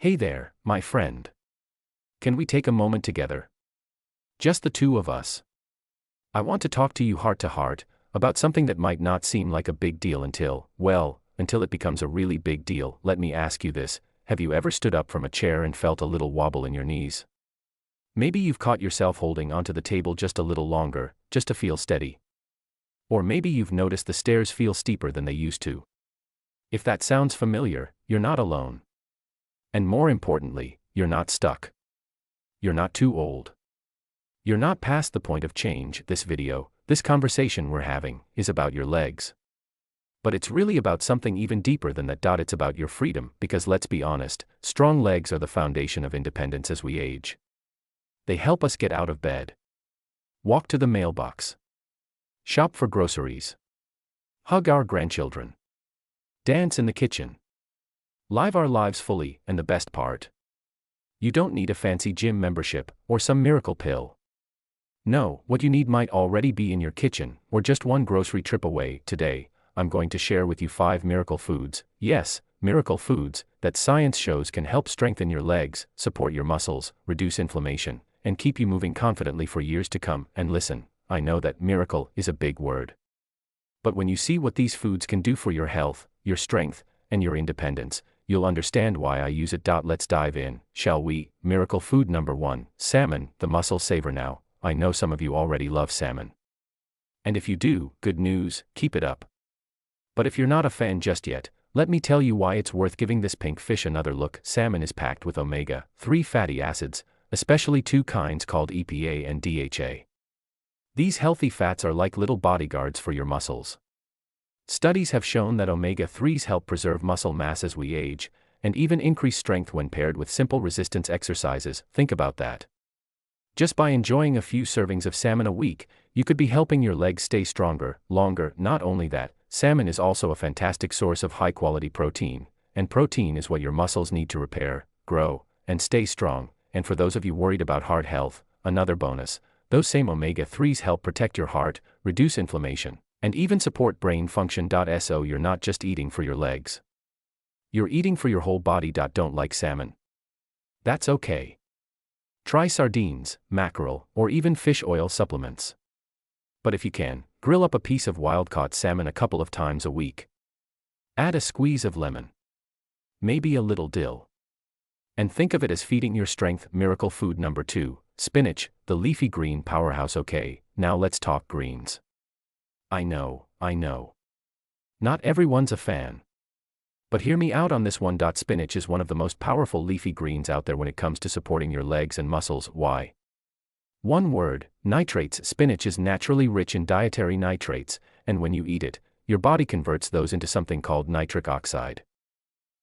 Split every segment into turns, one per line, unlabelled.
Hey there, my friend. Can we take a moment together? Just the two of us. I want to talk to you heart to heart about something that might not seem like a big deal until it becomes a really big deal. Let me ask you this: have you ever stood up from a chair and felt a little wobble in your knees? Maybe you've caught yourself holding onto the table just a little longer, just to feel steady. Or maybe you've noticed the stairs feel steeper than they used to. If that sounds familiar, you're not alone. And more importantly, you're not stuck. You're not too old. You're not past the point of change. This conversation we're having, is about your legs. But it's really about something even deeper than that. It's about your freedom, because let's be honest, strong legs are the foundation of independence as we age. They help us get out of bed, walk to the mailbox, shop for groceries, hug our grandchildren, dance in the kitchen, live our lives fully. And the best part? You don't need a fancy gym membership or some miracle pill. No, what you need might already be in your kitchen or just one grocery trip away. Today, I'm going to share with you 5 miracle foods, yes, miracle foods, that science shows can help strengthen your legs, support your muscles, reduce inflammation, and keep you moving confidently for years to come. And listen, I know that miracle is a big word. But when you see what these foods can do for your health, your strength, and your independence, you'll understand why I use it. Let's dive in, shall we? Miracle food number 1, salmon, the muscle saver. Now, I know some of you already love salmon. And if you do, good news, keep it up. But if you're not a fan just yet, let me tell you why it's worth giving this pink fish another look. Salmon is packed with omega-3 fatty acids, especially 2 kinds called EPA and DHA. These healthy fats are like little bodyguards for your muscles. Studies have shown that omega-3s help preserve muscle mass as we age, and even increase strength when paired with simple resistance exercises. Think about that. Just by enjoying a few servings of salmon a week, you could be helping your legs stay stronger, longer. Not only that, salmon is also a fantastic source of high-quality protein, and protein is what your muscles need to repair, grow, and stay strong. And for those of you worried about heart health, another bonus: those same omega-3s help protect your heart, reduce inflammation, and even support brain function. So you're not just eating for your legs. You're eating for your whole body. Don't like salmon? That's okay. Try sardines, mackerel, or even fish oil supplements. But if you can, grill up a piece of wild-caught salmon a couple of times a week. Add a squeeze of lemon. Maybe a little dill. And think of it as feeding your strength. Miracle food number 2, spinach, the leafy green powerhouse. Okay, now let's talk greens. I know. Not everyone's a fan. But hear me out on this one. Spinach is one of the most powerful leafy greens out there when it comes to supporting your legs and muscles. Why? One word: nitrates. Spinach is naturally rich in dietary nitrates, and when you eat it, your body converts those into something called nitric oxide.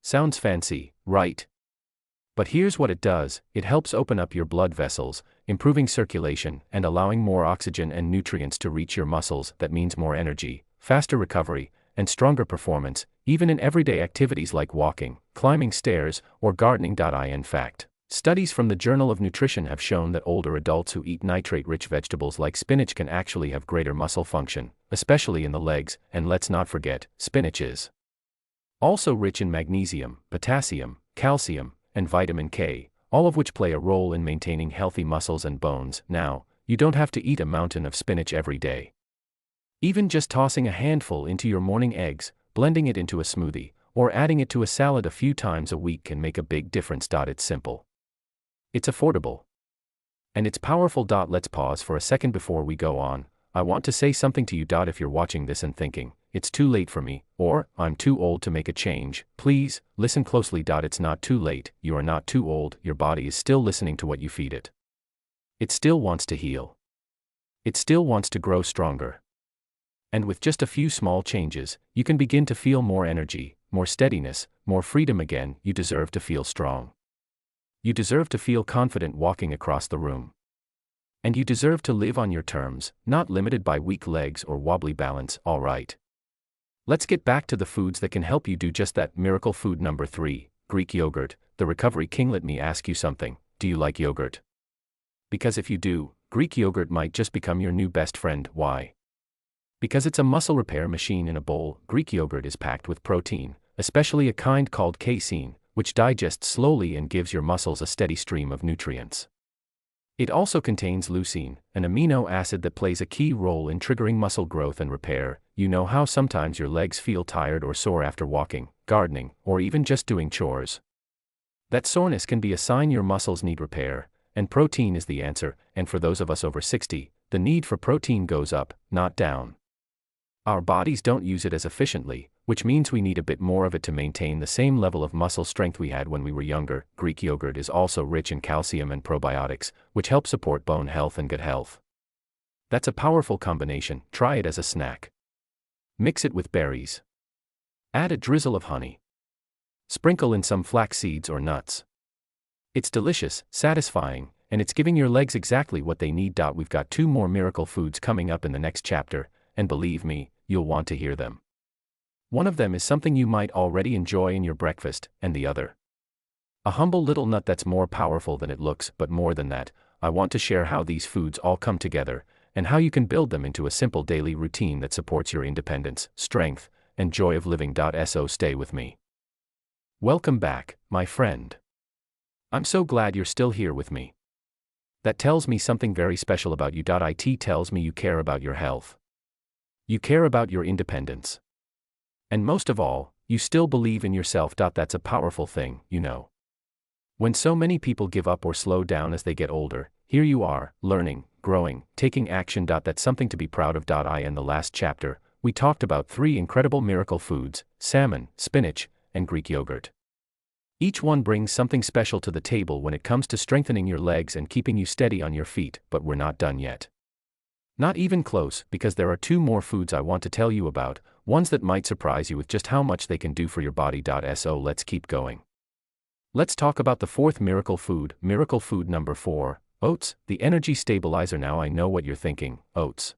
Sounds fancy, right? But here's what it does: it helps open up your blood vessels, improving circulation and allowing more oxygen and nutrients to reach your muscles. That means more energy, faster recovery, and stronger performance, even in everyday activities like walking, climbing stairs, or gardening. In fact, studies from the Journal of Nutrition have shown that older adults who eat nitrate-rich vegetables like spinach can actually have greater muscle function, especially in the legs. And let's not forget, spinach is also rich in magnesium, potassium, calcium, and vitamin K, all of which play a role in maintaining healthy muscles and bones. Now, you don't have to eat a mountain of spinach every day. Even just tossing a handful into your morning eggs, blending it into a smoothie, or adding it to a salad a few times a week can make a big difference. It's simple. It's affordable. And it's powerful. Let's pause for a second before we go on. I want to say something to you. If you're watching this and thinking, it's too late for me, or I'm too old to make a change, please, listen closely. It's not too late. You are not too old. Your body is still listening to what you feed it. It still wants to heal. It still wants to grow stronger. And with just a few small changes, you can begin to feel more energy, more steadiness, more freedom again. You deserve to feel strong. You deserve to feel confident walking across the room. And you deserve to live on your terms, not limited by weak legs or wobbly balance. All right. Let's get back to the foods that can help you do just that. Miracle food number 3, Greek yogurt, the recovery king. Let me ask you something: do you like yogurt? Because if you do, Greek yogurt might just become your new best friend. Why? Because it's a muscle repair machine in a bowl. Greek yogurt is packed with protein, especially a kind called casein, which digests slowly and gives your muscles a steady stream of nutrients. It also contains leucine, an amino acid that plays a key role in triggering muscle growth and repair. You know how sometimes your legs feel tired or sore after walking, gardening, or even just doing chores? That soreness can be a sign your muscles need repair, and protein is the answer. And for those of us over 60, the need for protein goes up, not down. Our bodies don't use it as efficiently, which means we need a bit more of it to maintain the same level of muscle strength we had when we were younger. Greek yogurt is also rich in calcium and probiotics, which help support bone health and gut health. That's a powerful combination. Try it as a snack. Mix it with berries. Add a drizzle of honey. Sprinkle in some flax seeds or nuts. It's delicious, satisfying, and it's giving your legs exactly what they need. We've got 2 more miracle foods coming up in the next chapter, and believe me, you'll want to hear them. One of them is something you might already enjoy in your breakfast, and the other, a humble little nut that's more powerful than it looks. But more than that, I want to share how these foods all come together, and how you can build them into a simple daily routine that supports your independence, strength, and joy of living. So stay with me. Welcome back, my friend. I'm so glad you're still here with me. That tells me something very special about you. It tells me you care about your health. You care about your independence. And most of all, you still believe in yourself. That's a powerful thing, you know. When so many people give up or slow down as they get older, here you are, learning, growing, taking action. That's something to be proud of. In the last chapter, we talked about 3 incredible miracle foods: salmon, spinach, and Greek yogurt. Each one brings something special to the table when it comes to strengthening your legs and keeping you steady on your feet. But we're not done yet. Not even close, because there are 2 more foods I want to tell you about, ones that might surprise you with just how much they can do for your body. So let's keep going. Let's talk about the 4th miracle food number 4, oats, the energy stabilizer. Now I know what you're thinking, oats.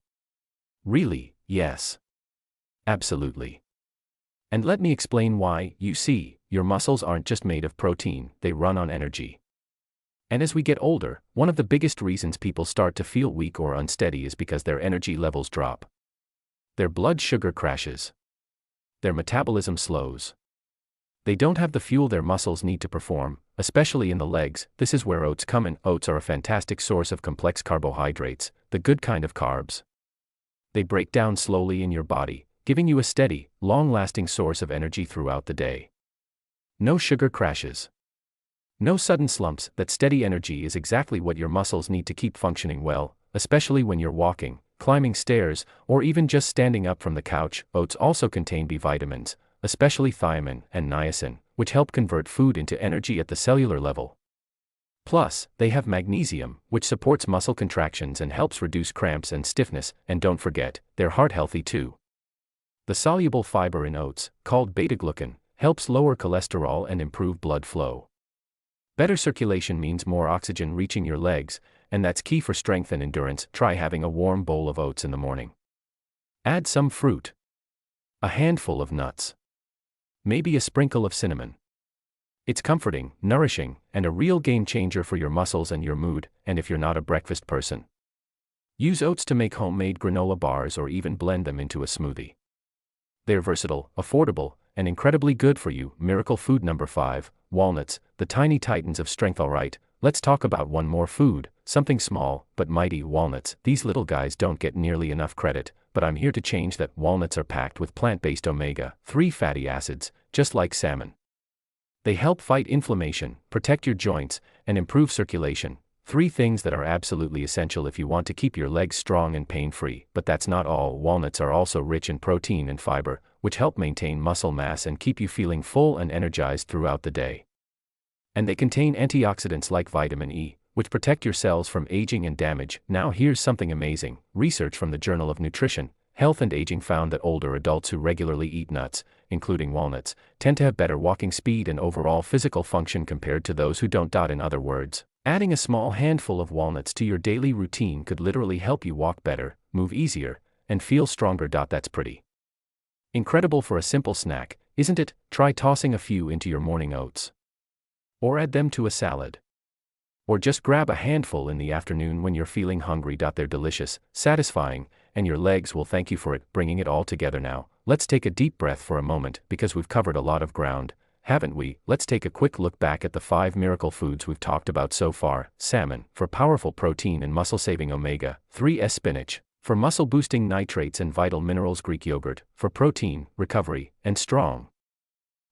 Really? Yes. Absolutely. And let me explain why. You see, your muscles aren't just made of protein, they run on energy. And as we get older, one of the biggest reasons people start to feel weak or unsteady is because their energy levels drop. Their blood sugar crashes. Their metabolism slows. They don't have the fuel their muscles need to perform, especially in the legs. This is where oats come in. Oats are a fantastic source of complex carbohydrates, the good kind of carbs. They break down slowly in your body, giving you a steady, long-lasting source of energy throughout the day. No sugar crashes. No sudden slumps. That steady energy is exactly what your muscles need to keep functioning well, especially when you're walking, climbing stairs, or even just standing up from the couch. Oats also contain B vitamins, especially thiamine and niacin, which help convert food into energy at the cellular level. Plus, they have magnesium, which supports muscle contractions and helps reduce cramps and stiffness. And don't forget, they're heart-healthy too. The soluble fiber in oats, called beta-glucan, helps lower cholesterol and improve blood flow. Better circulation means more oxygen reaching your legs, and that's key for strength and endurance. Try having a warm bowl of oats in the morning. Add some fruit. A handful of nuts. Maybe a sprinkle of cinnamon. It's comforting, nourishing, and a real game changer for your muscles and your mood. And if you're not a breakfast person, use oats to make homemade granola bars or even blend them into a smoothie. They're versatile, affordable, and incredibly good for you. Miracle food number 5, walnuts, the tiny titans of strength. Alright, let's talk about one more food, something small, but mighty: walnuts. These little guys don't get nearly enough credit, but I'm here to change that. Walnuts are packed with plant-based omega-3 fatty acids, just like salmon. They help fight inflammation, protect your joints, and improve circulation. 3 things that are absolutely essential if you want to keep your legs strong and pain-free. But that's not all. Walnuts are also rich in protein and fiber, which help maintain muscle mass and keep you feeling full and energized throughout the day. And they contain antioxidants like vitamin E, which protect your cells from aging and damage. Now here's something amazing. Research from the Journal of Nutrition, Health and Aging found that older adults who regularly eat nuts, including walnuts, tend to have better walking speed and overall physical function compared to those who don't. In other words, adding a small handful of walnuts to your daily routine could literally help you walk better, move easier, and feel stronger. That's pretty incredible for a simple snack, isn't it? Try tossing a few into your morning oats. Or add them to a salad. Or just grab a handful in the afternoon when you're feeling hungry. They're delicious, satisfying, and your legs will thank you for it. Bringing it all together now, let's take a deep breath for a moment, because we've covered a lot of ground, haven't we? Let's take a quick look back at the 5 miracle foods we've talked about so far. Salmon, for powerful protein and muscle-saving omega-3 spinach, for muscle-boosting nitrates and vital minerals. Greek yogurt, for protein, recovery, and strong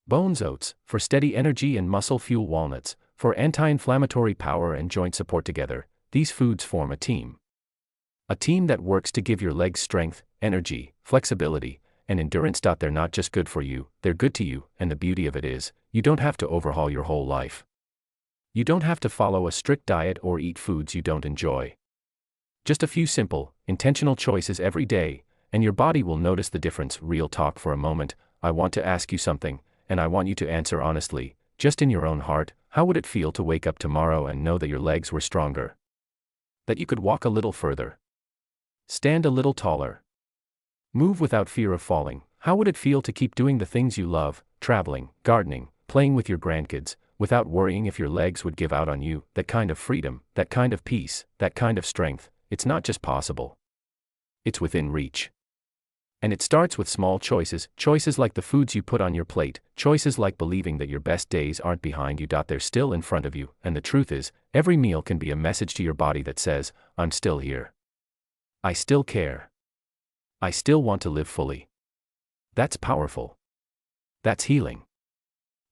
bones. Oats, for steady energy and muscle fuel. Walnuts, for anti-inflammatory power and joint support. Together, these foods form a team. A team that works to give your legs strength, energy, flexibility, and endurance. They're not just good for you, they're good to you, and the beauty of it is, you don't have to overhaul your whole life. You don't have to follow a strict diet or eat foods you don't enjoy. Just a few simple, intentional choices every day, and your body will notice the difference. Real talk for a moment. I want to ask you something, and I want you to answer honestly, just in your own heart. How would it feel to wake up tomorrow and know that your legs were stronger? That you could walk a little further? Stand a little taller? Move without fear of falling? How would it feel to keep doing the things you love, traveling, gardening, playing with your grandkids, without worrying if your legs would give out on you? That kind of freedom, that kind of peace, that kind of strength, it's not just possible. It's within reach. And it starts with small choices, choices like the foods you put on your plate, choices like believing that your best days aren't behind you. They're still in front of you, and the truth is, every meal can be a message to your body that says, I'm still here. I still care. I still want to live fully. That's powerful. That's healing.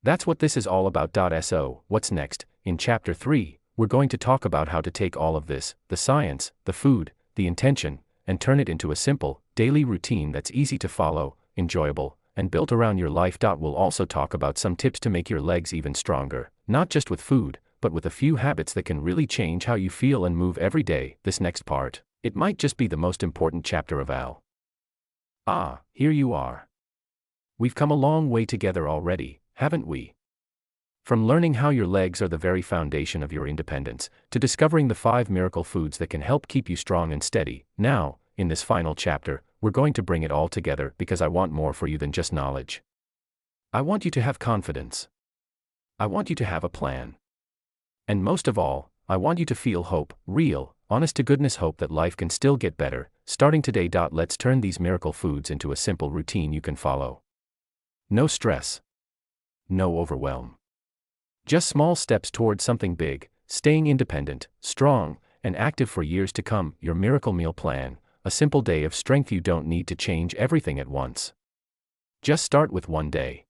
That's what this is all about. So, what's next? In Chapter 3, we're going to talk about how to take all of this, the science, the food, the intention, and turn it into a simple, daily routine that's easy to follow, enjoyable, and built around your life. We'll also talk about some tips to make your legs even stronger, not just with food, but with a few habits that can really change how you feel and move every day. This next part, it might just be the most important chapter of all. Here you are. We've come a long way together already, haven't we? From learning how your legs are the very foundation of your independence, to discovering the 5 miracle foods that can help keep you strong and steady. Now, in this final chapter, we're going to bring it all together because I want more for you than just knowledge. I want you to have confidence. I want you to have a plan. And most of all, I want you to feel hope, real, honest-to-goodness hope that life can still get better, starting today. Let's turn these miracle foods into a simple routine you can follow. No stress. No overwhelm. Just small steps towards something big, staying independent, strong, and active for years to come. Your miracle meal plan, a simple day of strength. You don't need to change everything at once. Just start with one day.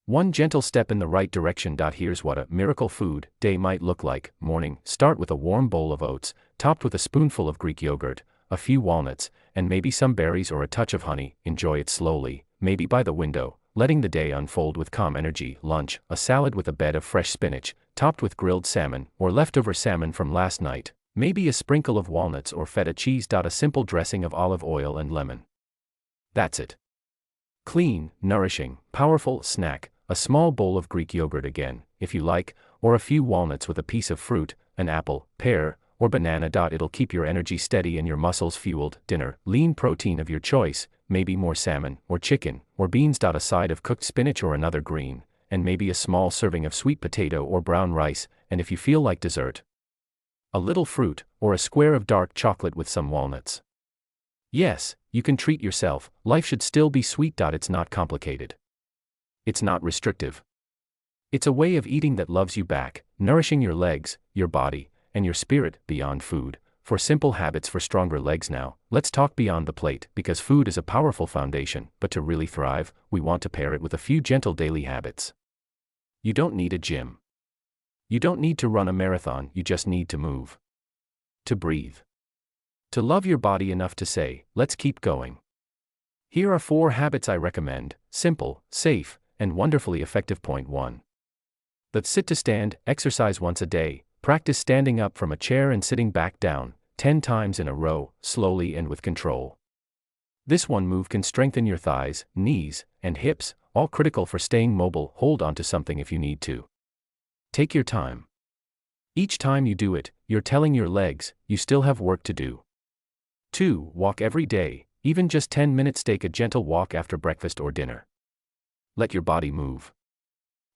One gentle step in the right direction. Here's what a miracle food day might look like. Morning, start with a warm bowl of oats, topped with a spoonful of Greek yogurt, a few walnuts, and maybe some berries or a touch of honey. Enjoy it slowly, maybe by the window, letting the day unfold with calm energy. Lunch, a salad with a bed of fresh spinach, topped with grilled salmon or leftover salmon from last night, maybe a sprinkle of walnuts or feta cheese. A simple dressing of olive oil and lemon. That's it. Clean, nourishing, powerful snack, a small bowl of Greek yogurt again, if you like, or a few walnuts with a piece of fruit, an apple, pear, or banana. It'll keep your energy steady and your muscles fueled. Dinner, lean protein of your choice, maybe more salmon, or chicken, or beans. A side of cooked spinach or another green, and maybe a small serving of sweet potato or brown rice, and if you feel like dessert, a little fruit, or a square of dark chocolate with some walnuts. Yes, you can treat yourself. Life should still be sweet. It's not complicated. It's not restrictive. It's a way of eating that loves you back, nourishing your legs, your body, and your spirit. Beyond food, for simple habits for stronger legs. Now, let's talk beyond the plate, because food is a powerful foundation, but to really thrive, we want to pair it with a few gentle daily habits. You don't need a gym. You don't need to run a marathon. You just need to move. To breathe. To love your body enough to say, let's keep going. Here are 4 habits I recommend, simple, safe, and wonderfully effective. Point 1. The sit to stand exercise. Once a day, practice standing up from a chair and sitting back down, 10 times in a row, slowly and with control. This one move can strengthen your thighs, knees, and hips, all critical for staying mobile. Hold onto something if you need to. Take your time. Each time you do it, you're telling your legs, you still have work to do. 2. Walk every day, even just 10 minutes. Take a gentle walk after breakfast or dinner. Let your body move.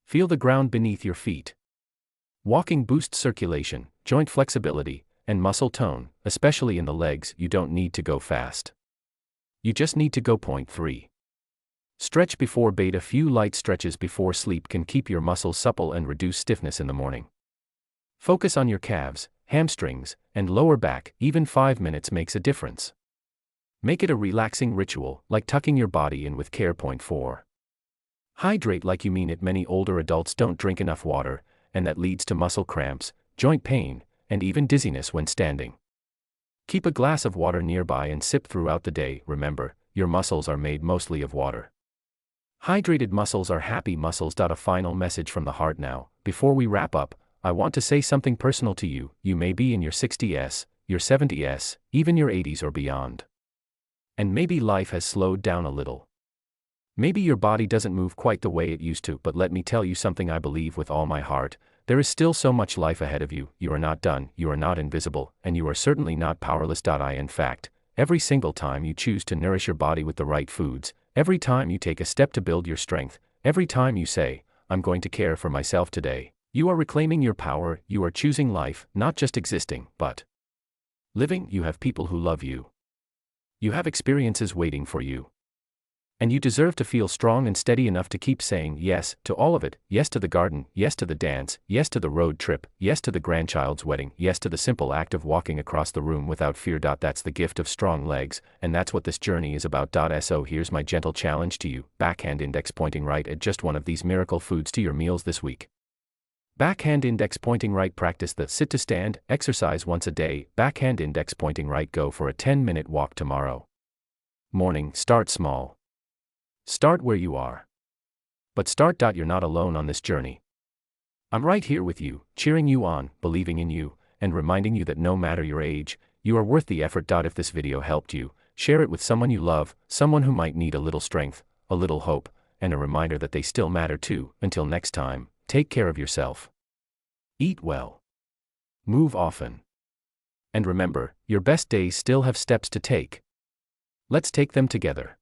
Feel the ground beneath your feet. Walking boosts circulation, joint flexibility, and muscle tone, especially in the legs. You don't need to go fast. You just need to go. Point 3. Stretch before bed. A few light stretches before sleep can keep your muscles supple and reduce stiffness in the morning. Focus on your calves, hamstrings, and lower back. Even 5 minutes makes a difference. Make it a relaxing ritual, like tucking your body in with care. Point 4. Hydrate like you mean it. Many older adults don't drink enough water, and that leads to muscle cramps, joint pain, and even dizziness when standing. Keep a glass of water nearby and sip throughout the day. Remember, your muscles are made mostly of water. Hydrated muscles are happy muscles. A final message from the heart now. Before we wrap up, I want to say something personal to you. You may be in your 60s, your 70s, even your 80s or beyond. And maybe life has slowed down a little. Maybe your body doesn't move quite the way it used to, but let me tell you something I believe with all my heart. There is still so much life ahead of you. You are not done, you are not invisible, and you are certainly not powerless. In fact, every single time you choose to nourish your body with the right foods, every time you take a step to build your strength, every time you say, I'm going to care for myself today, you are reclaiming your power. You are choosing life, not just existing, but living. You have people who love you. You have experiences waiting for you. And you deserve to feel strong and steady enough to keep saying yes to all of it. Yes to the garden, yes to the dance, yes to the road trip, yes to the grandchild's wedding, yes to the simple act of walking across the room without fear. That's the gift of strong legs, and that's what this journey is about. So here's my gentle challenge to you. Backhand index pointing right at just one of these miracle foods to your meals this week. Backhand index pointing right. Practice the sit to stand exercise once a day. Backhand index pointing right. Go for a 10-minute walk tomorrow morning. Start small. Start where you are. But start. You're not alone on this journey. I'm right here with you, cheering you on, believing in you, and reminding you that no matter your age, you are worth the effort. If this video helped you, share it with someone you love, someone who might need a little strength, a little hope, and a reminder that they still matter too. Until next time, take care of yourself. Eat well. Move often. And remember, your best days still have steps to take. Let's take them together.